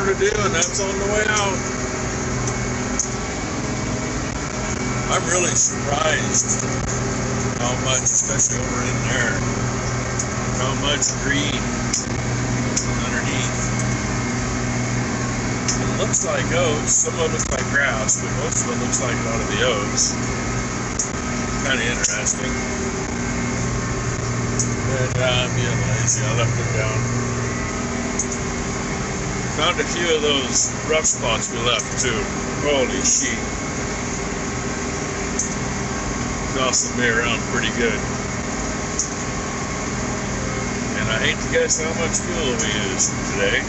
more to do, and that's on the way out. I'm really surprised how much, especially over in there, how much green underneath. It looks like oats. Some of it looks like grass, but most of it looks like a lot of the oats. Kind of interesting. And I'm being lazy. I left it down. Found a few of those rough spots we left too. Holy sheep. Jostled me around pretty good. And I hate to guess how much fuel we used today.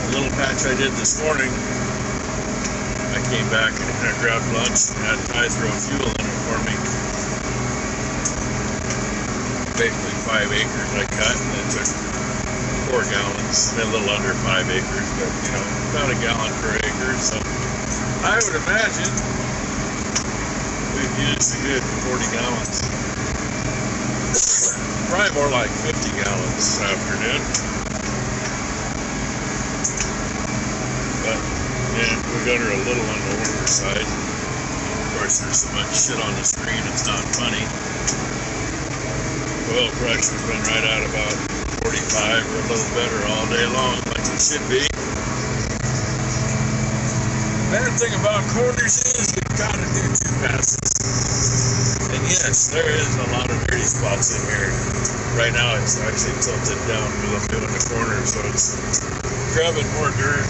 The little patch I did this morning, I came back and I grabbed lunch and had Ty throw fuel in it for me. Basically 5 acres I cut, and it took 4 gallons, a little under 5 acres, but you know, about a gallon per acre. So I would imagine we've used a good 40 gallons. Probably more like 50 gallons this afternoon. But yeah, we got her a little on the warmer side. Of course, there's so much shit on the screen, it's not funny. Oil pressure's been right at about 45 or a little better all day long, like it should be. Bad thing about corners is you've got to do 2 passes. And yes, there is a lot of dirty spots in here. Right now it's actually tilted down because I'm doing the corner, so it's grabbing more dirt.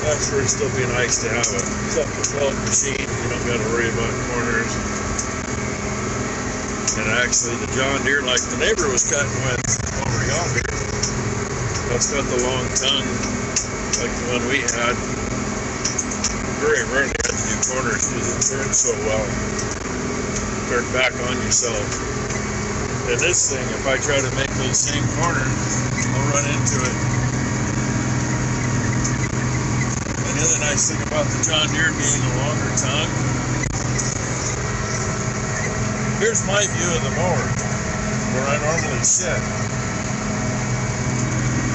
That's where it'd still be nice to have a self-propelled machine. You don't got to worry about corners. And actually, the John Deere, like the neighbor was cutting with over yonder, that's got the long tongue, like the one we had. Very rarely had to do corners because it turns so well. Turn back on yourself. And this thing, if I try to make those same corners, I'll run into it. And the other nice thing about the John Deere being a longer tongue, here's my view of the mower, where I normally sit.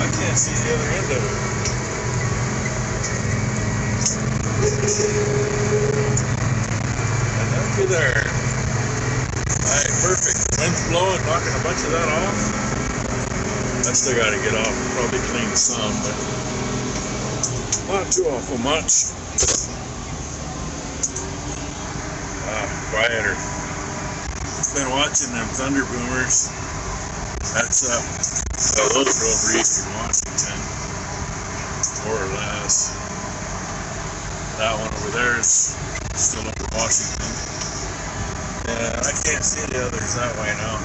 I can't see the other end of it. And looky there. Alright, perfect. The wind's blowing, knocking a bunch of that off. I still got to get off, probably clean some, but not too awful much. Quieter. Been watching them Thunder Boomers. That's up. So those are over eastern Washington, more or less. That one over there is still over Washington. And I can't see the others that way now.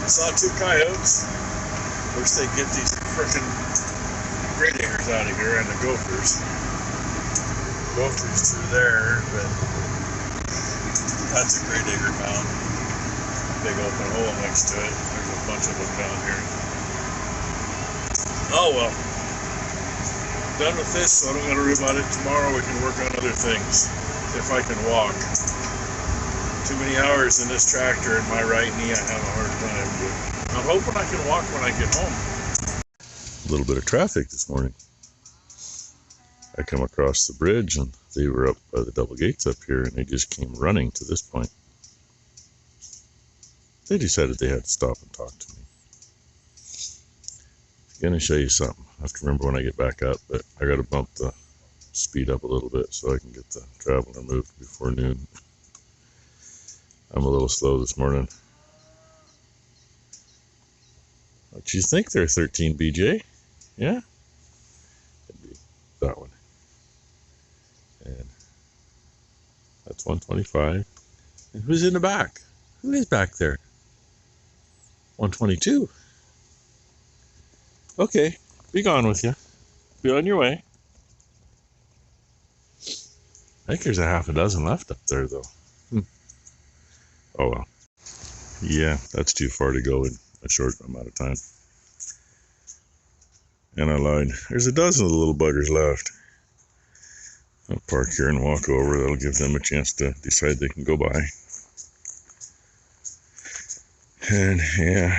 I saw 2 coyotes. Wish they'd get these frickin' gray diggers out of here and the gophers. Gophers through there, but that's a gray digger mound. Big open hole next to it. There's a bunch of them down here. Oh well. Done with this, so I don't gotta worry about it. Tomorrow we can work on other things. If I can walk. Too many hours in this tractor and my right knee, I have a hard time. But I'm hoping I can walk when I get home. A little bit of traffic this morning. I come across the bridge and they were up by the double gates up here and they just came running to this point. They decided they had to stop and talk to me. I'm going to show you something. I have to remember when I get back up, but I got to bump the speed up a little bit so I can get the traveler moved before noon. I'm a little slow this morning. What you think there, 13 BJ? Yeah? It'd be that one. And that's 125. And who's in the back? Who is back there? 122. Okay, be gone with you. Be on your way. I think there's a half a dozen left up there, though. Oh well. Yeah, that's too far to go in a short amount of time. And I lied. There's a dozen of the little buggers left. I'll park here and walk over. That'll give them a chance to decide they can go by. And yeah,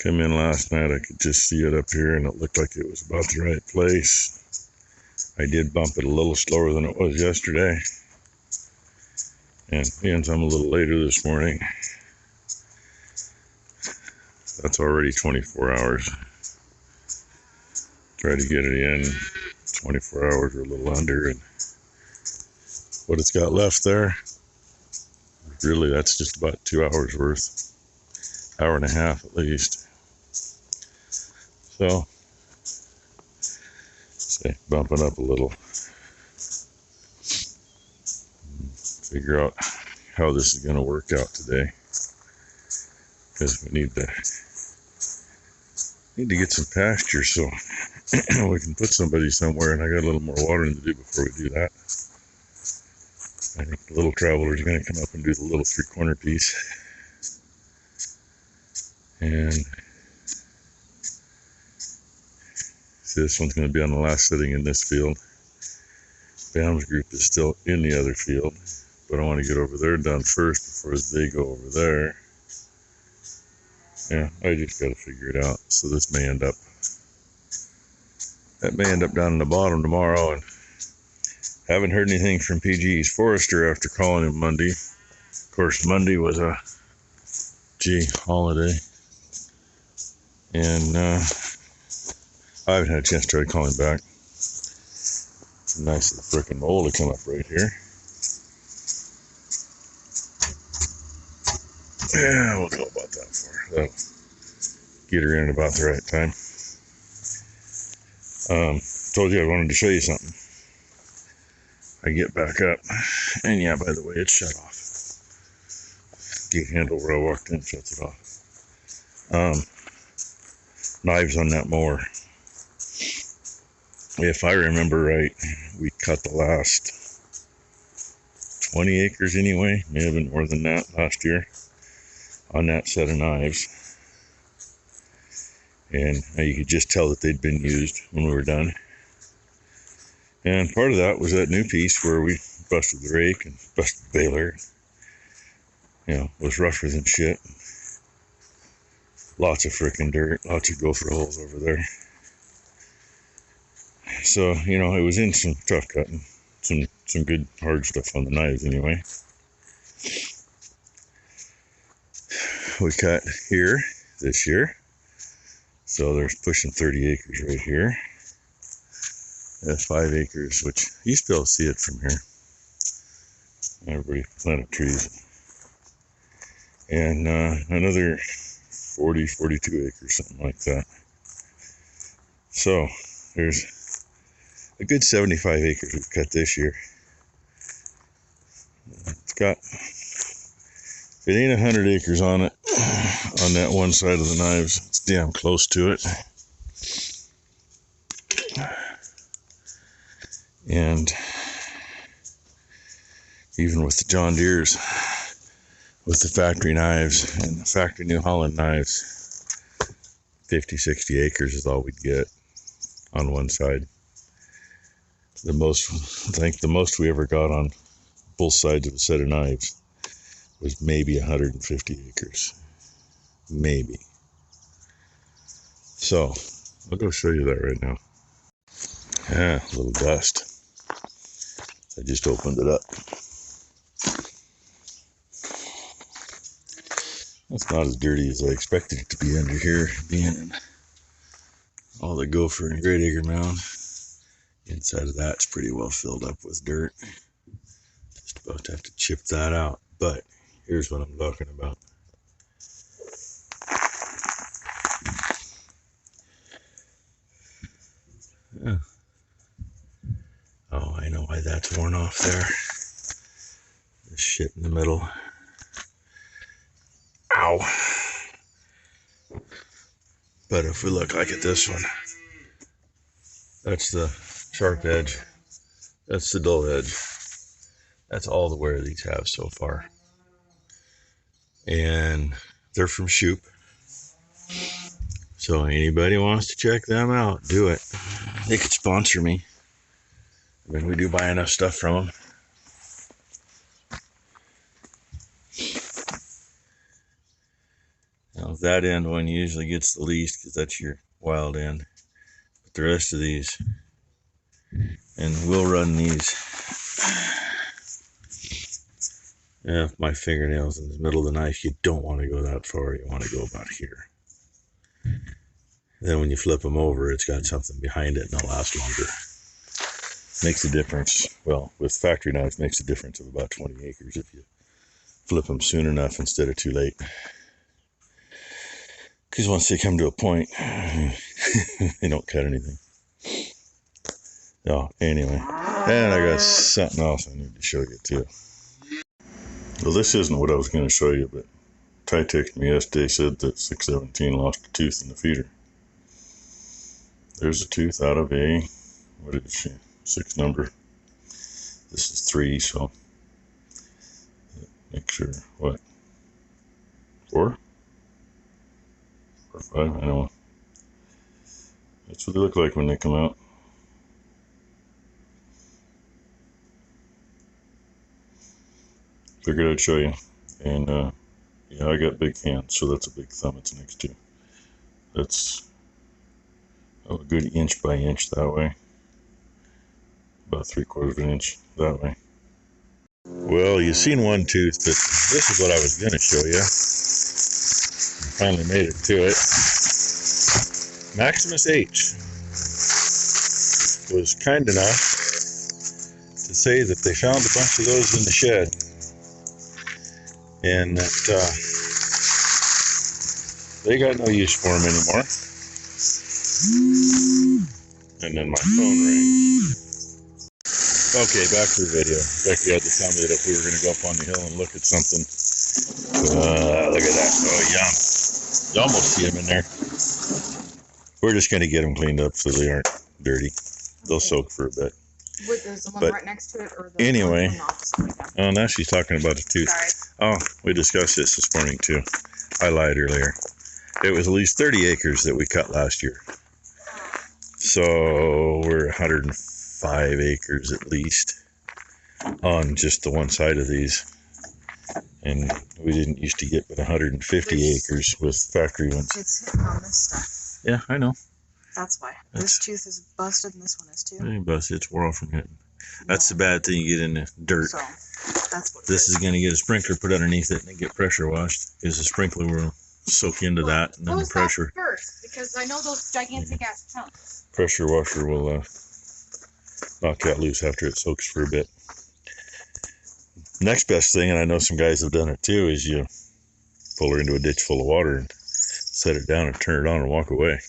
Come in last night, I could just see it up here, and it looked like it was about the right place. I did bump it a little slower than it was yesterday, and means I'm a little later this morning. That's already 24 hours. Try to get it in 24 hours or a little under, and what it's got left there, really, that's just about 2 hours worth, hour and a half at least. So, say, bumping up a little. Figure out how this is going to work out today, because we need to get some pasture so we can put somebody somewhere, and I got a little more watering to do before we do that. I think the little traveler is going to come up and do the little 3-corner piece, and see, this one's going to be on the last sitting in this field. Bam's group is still in the other field, but I want to get over there done first before they go over there. Yeah, I just got to figure it out. So this may end up, down in the bottom tomorrow, and haven't heard anything from PG's forester after calling him Monday. Of course, Monday was a holiday, and I haven't had a chance to try to call him back. It's a nice little frickin' mole to come up right here. Yeah, we'll go about that for. That'll get her in about the right time. Told you I wanted to show you something. I get back up, and yeah, by the way, it's shut off. Gate handle where I walked in shuts it off. Knives on that mower. If I remember right, we cut the last 20 acres anyway, may have been more than that last year, on that set of knives. And you could just tell that they'd been used when we were done. And part of that was that new piece where we busted the rake and busted the baler. You know, it was rougher than shit. Lots of frickin' dirt, lots of gopher holes over there. So, you know, it was in some tough cutting. Some good hard stuff on the knives anyway. We cut here this year. So there's pushing 30 acres right here. That's 5 acres, which you used to be able to see it from here. Everybody planted trees. And another 40, 42 acres, something like that. So there's a good 75 acres we've cut this year. It's got, if it ain't 100 acres on it, on that one side of the knives, it's damn close to it. And even with the John Deeres, with the factory knives and the factory New Holland knives, 50, 60 acres is all we'd get on one side. I think the most we ever got on both sides of a set of knives was maybe 150 acres. Maybe. So, I'll go show you that right now. Yeah, a little dust. I just opened it up. It's not as dirty as I expected it to be under here, being in all the gopher and great acre mound. Inside of that's pretty well filled up with dirt. Just about to have to chip that out. But here's what I'm talking about. Yeah. Oh, I know why that's worn off there. This shit in the middle. Ow. But if we look like at this one, that's the sharp edge. That's the dull edge. That's all the wear these have so far. And they're from Shoop. So anybody wants to check them out, do it. They could sponsor me. I mean, we do buy enough stuff from them. Now, that end one usually gets the least because that's your wild end. But the rest of these, and we'll run these. Yeah, my fingernails in the middle of the knife, you don't want to go that far. You want to go about here. Then when you flip them over, it's got something behind it and it'll last longer. Makes a difference. Well, with factory knives, makes a difference of about 20 acres if you flip them soon enough instead of too late. Because once they come to a point, they don't cut anything. Oh, anyway. And I got something else I need to show you too. Well, this isn't what I was going to show you, but Ty texted me yesterday, said that 617 lost a tooth in the feeder. There's a tooth out of a, what is she? 6 number. This is 3, so make sure, what? 4? Or 5? I don't know. That's what they look like when they come out. Figured I'd show you. And yeah, I got big hands, so that's a big thumb it's next to. That's a good inch by inch that way. About 3/4 of an inch that way. Well, you've seen one tooth, but this is what I was going to show you. I finally made it to it. maximusH was kind enough to say that they found a bunch of those in the shed, and that they got no use for them anymore. And then my phone rings. Okay, back to the video. Becky had to tell me that if we were going to go up on the hill and look at something. Look at that. Oh, yum. You almost see them in there. We're just going to get them cleaned up so they aren't dirty. They'll soak for a bit. There's the one right next to it, or the anyway, oh, now she's talking about a tooth. Sorry. Oh, we discussed this morning too. I lied earlier. It was at least 30 acres that we cut last year. So we're 105 acres at least on just the one side of these. And we didn't used to get but 150 acres with factory ones. It's hitting on this stuff. Yeah, I know. That's why. This tooth is busted and this one is too. It ain't busted, it's wore off from hitting. That's the bad thing, you get in the dirt. So, that's what this is going to get a sprinkler put underneath it and get pressure washed. Because the sprinkler will soak into that, and then the pressure. First, because I know those gigantic ass chunks. Pressure washer will knock that loose after it soaks for a bit. Next best thing, and I know some guys have done it too, is you pull her into a ditch full of water and set it down and turn it on and walk away.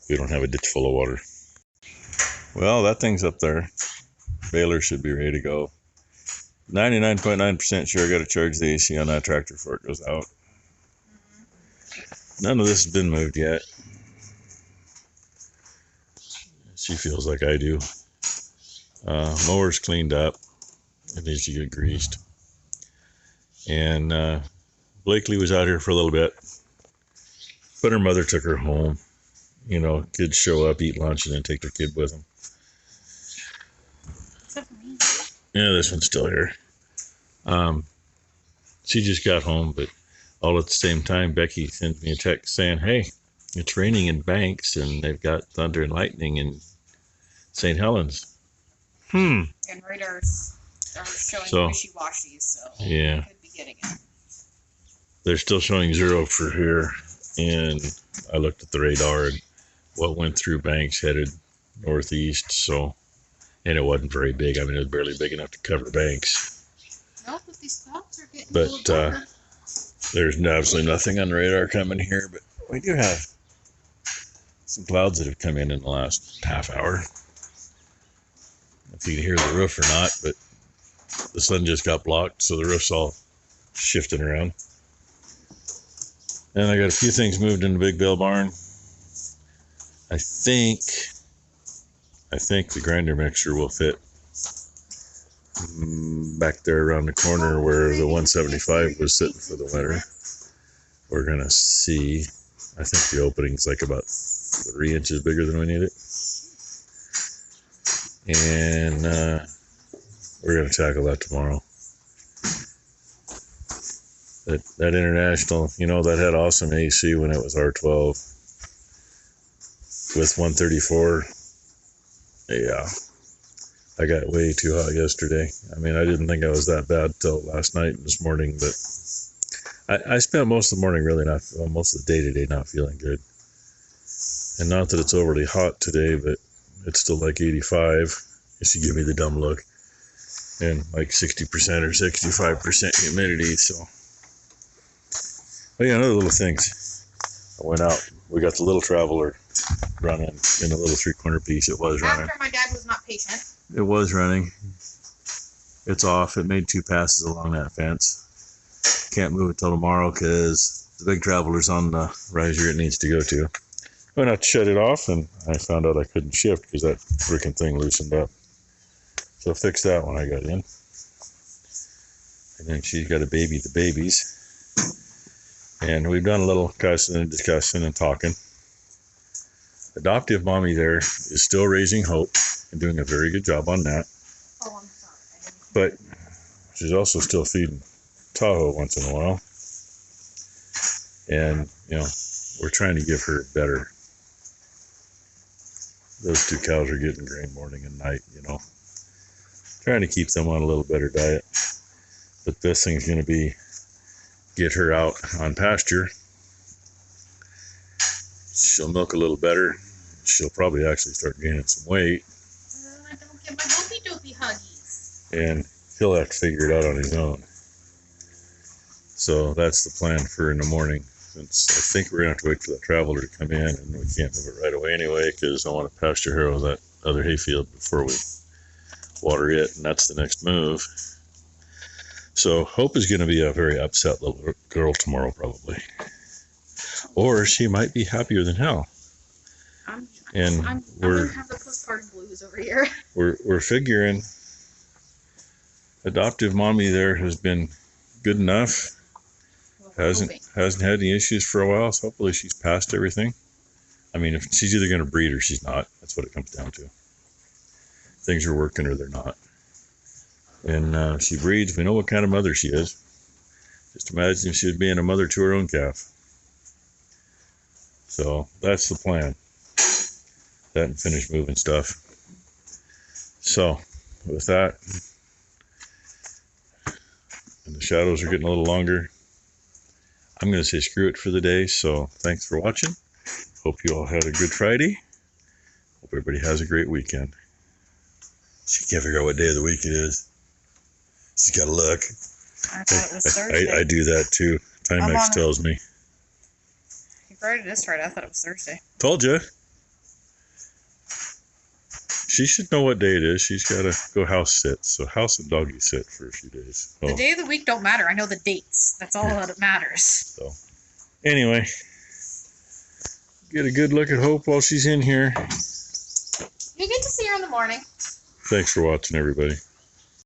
We don't have a ditch full of water. Well, that thing's up there. Baler should be ready to go. 99.9% sure I got to charge the AC on that tractor before it goes out. None of this has been moved yet. She feels like I do. Mower's cleaned up. It needs to get greased. And Blakely was out here for a little bit. But her mother took her home. You know, kids show up, eat lunch, and then take their kid with them. Except for me. Yeah, this one's still here. She just got home, but all at the same time, Becky sends me a text saying, hey, it's raining in Banks, and they've got thunder and lightning in St. Helens. And radars are showing wishy-washy, so yeah, could be getting it. They're still showing 0 for here, and I looked at the radar, and what went through Banks headed northeast, so, and it wasn't very big. I mean, it was barely big enough to cover Banks. No, but these clouds are getting but a little darker. There's absolutely nothing on the radar coming here, but we do have some clouds that have come in the last half hour. If you can hear the roof or not, but the sun just got blocked, so the roof's all shifting around. And I got a few things moved in the big bale barn. I think the grinder mixer will fit back there around the corner where the 175 was sitting for the winter. We're gonna see. I think the opening's like about 3 inches bigger than we need it. And we're gonna tackle that tomorrow. That International, you know, that had awesome AC when it was R12 with 134. Yeah, I got way too hot yesterday. I mean, I didn't think I was that bad till last night and this morning, but I spent most of the morning really most of the day today not feeling good. And not that it's overly hot today, but it's still like 85. She gave me the dumb look. And like 60% or 65% humidity, so. Oh yeah, another little things. I went out. We got the little Traveler running in a little 3/4 piece. It was running. After my dad was not patient. It was running. It's off. It made 2 passes along that fence. Can't move it till tomorrow because the big Traveler's on the riser it needs to go to. I went out to shut it off, and I found out I couldn't shift because that freaking thing loosened up. So I fixed that when I got in. And then she's got to baby the babies. And we've done a little cussing and discussing and talking. Adoptive mommy there is still raising Hope and doing a very good job on that. Oh, I'm sorry. But she's also still feeding Tahoe once in a while. And, you know, we're trying to give her better. Those 2 cows are getting grain morning and night, you know. Trying to keep them on a little better diet. But this thing's going to be get her out on pasture. She'll milk a little better. She'll probably actually start gaining some weight. I don't get my dopey huggies. And he'll have to figure it out on his own. So that's the plan for in the morning. Since I think we're going to have to wait for that Traveler to come in, and we can't move it right away anyway because I want to pasture harrow that other hayfield before we water it, and that's the next move. So Hope is going to be a very upset little girl tomorrow probably. Or she might be happier than hell. I'm going to have the postpartum blues over here. We're figuring adoptive mommy there has been good enough. Hasn't had any issues for a while, so hopefully she's passed everything. I mean, if she's either going to breed or she's not. That's what it comes down to. Things are working or they're not. And she breeds. We know what kind of mother she is. Just imagine if she was being a mother to her own calf. So that's the plan. That and finish moving stuff. So with that, and the shadows are getting a little longer, I'm going to say screw it for the day. So thanks for watching. Hope you all had a good Friday. Hope everybody has a great weekend. She can't figure out what day of the week it is. She's got to look. I thought it was Thursday. I do that too. Timex tells me. You wrote it this right. I thought it was Thursday. Told you. She should know what day it is. She's got to go house sit. So house and doggy sit for a few days. The day of the week don't matter. I know the dates. That's all that matters. So anyway, get a good look at Hope while she's in here. You get to see her in the morning. Thanks for watching, everybody.